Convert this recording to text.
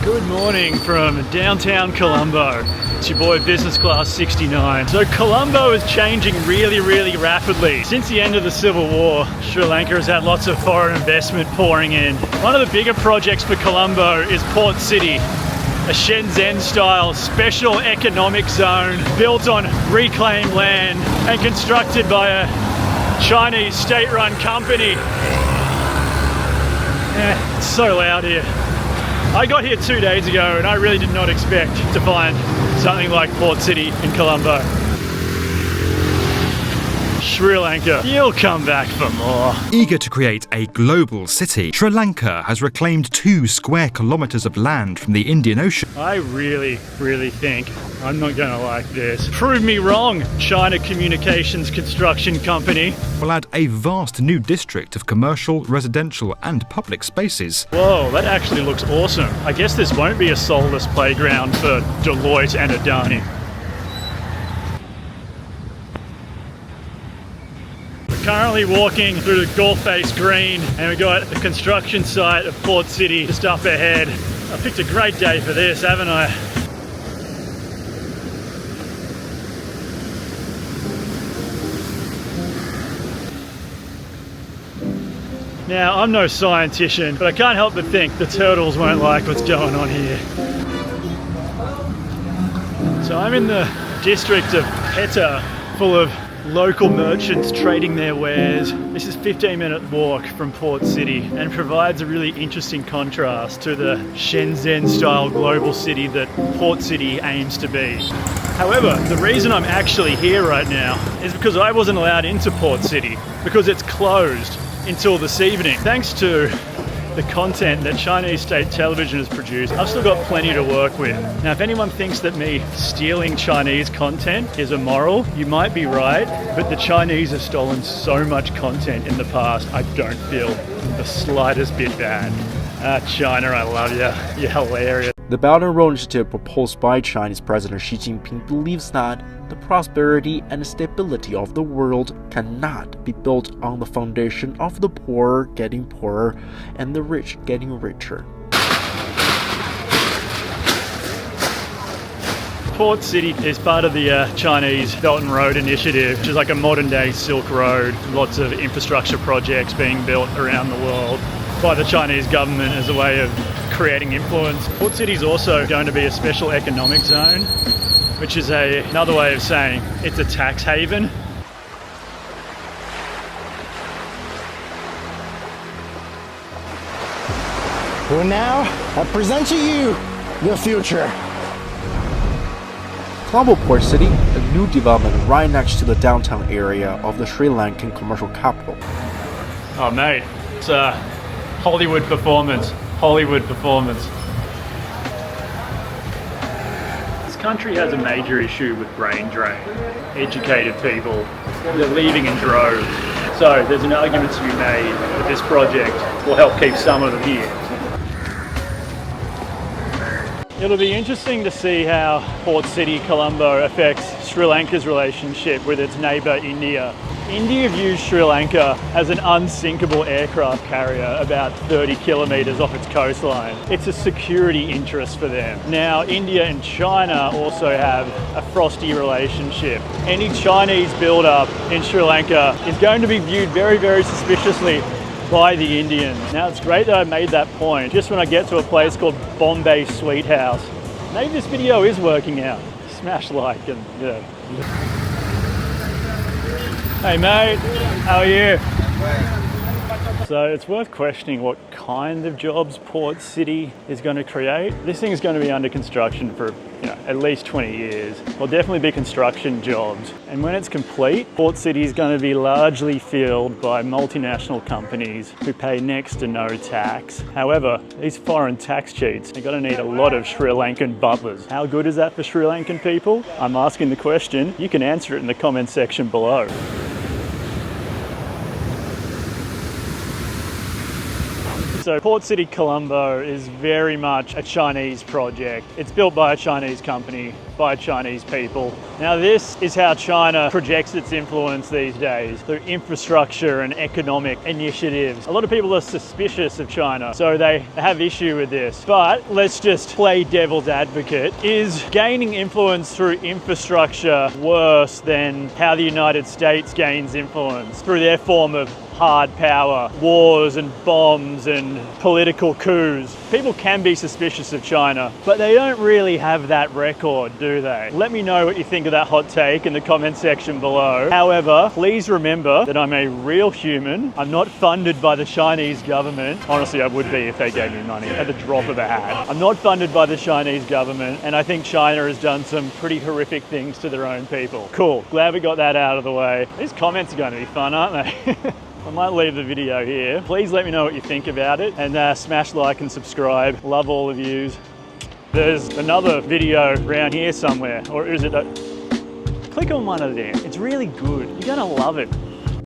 Good morning from downtown Colombo. It's your boy Business Class 69. So Colombo is changing really rapidly. Since the end of the Civil War, Sri Lanka has had lots of foreign investment pouring in. One of the bigger projects for Colombo is Port City, a Shenzhen-style special economic zone built on reclaimed land and constructed by a Chinese state-run company. It's so loud here. I got here 2 days ago and I really did not expect to find something like Port City in Colombo. Sri Lanka, you'll come back for more. Eager to create a global city, Sri Lanka has reclaimed 2 square kilometers of land from the Indian Ocean. I really think I'm not gonna like this. Prove me wrong, China Communications Construction Company. Will add a vast new district of commercial, residential and public spaces. Whoa, that actually looks awesome. I guess this won't be a soulless playground for Deloitte and Adani. Currently walking through the Gulf Face Green and we got the construction site of Port City just up ahead. I picked a great day for this, haven't I? Now, I'm no scientist, but I can't help but think the turtles won't like what's going on here. So I'm in the district of Peta, full of local merchants trading their wares. This is a 15-minute walk from Port City and provides a really interesting contrast to the Shenzhen-style global city that Port City aims to be. However, the reason I'm actually here right now is because I wasn't allowed into Port City because it's closed until this evening. Thanks to the content that Chinese state television has produced, I've still got plenty to work with. Now, if anyone thinks that me stealing Chinese content is immoral, you might be right, but the Chinese have stolen so much content in the past, I don't feel the slightest bit bad. China, I love you. You're hilarious. The Belt and Road Initiative proposed by Chinese President Xi Jinping believes that the prosperity and stability of the world cannot be built on the foundation of the poor getting poorer and the rich getting richer. Port City is part of the Chinese Belt and Road Initiative, which is like a modern-day Silk Road. Lots of infrastructure projects being built around the world by the Chinese government as a way of creating influence. Port City is also going to be a special economic zone, which is another way of saying it's a tax haven. Well, now I present to you the future. Colombo Port City, a new development right next to the downtown area of the Sri Lankan commercial capital. Oh mate, it's a Hollywood performance. Hollywood performance. This country has a major issue with brain drain. Educated people, they're leaving in droves. So there's an argument to be made that this project will help keep some of them here. It'll be interesting to see how Port City Colombo affects Sri Lanka's relationship with its neighbour India. India views Sri Lanka as an unsinkable aircraft carrier about 30 kilometres off its coastline. It's a security interest for them. Now, India and China also have a frosty relationship. Any Chinese build-up in Sri Lanka is going to be viewed very suspiciously by the Indians. Now, it's great that I made that point just when I get to a place called Bombay Sweet House. Maybe this video is working out. Smash like and yeah. Hey mate, how are you? So it's worth questioning what kind of jobs Port City is going to create. This thing is going to be under construction for at least 20 years. There'll definitely be construction jobs. And when it's complete, Port City is going to be largely filled by multinational companies who pay next to no tax. However, these foreign tax cheats are going to need a lot of Sri Lankan butlers. How good is that for Sri Lankan people? I'm asking the question. You can answer it in the comment section below. So Port City Colombo is very much a Chinese project. It's built by a Chinese company, by Chinese people. Now this is how China projects its influence these days, through infrastructure and economic initiatives. A lot of people are suspicious of China, so they have issue with this. But let's just play devil's advocate. Is gaining influence through infrastructure worse than how the United States gains influence through their form of hard power, wars and bombs and political coups? People can be suspicious of China, but they don't really have that record, do they? Let me know what you think of that hot take in the comment section below. However, please remember that I'm a real human. I'm not funded by the Chinese government. Honestly, I would be if they gave me money at the drop of a hat. I'm not funded by the Chinese government, and I think China has done some pretty horrific things to their own people. Cool, glad we got that out of the way. These comments are going to be fun, aren't they? I might leave the video here. Please let me know what you think about it, and smash like and subscribe. Love all of yous. There's another video around here somewhere, or is it? Click on one of them. It's really good. You're gonna love it.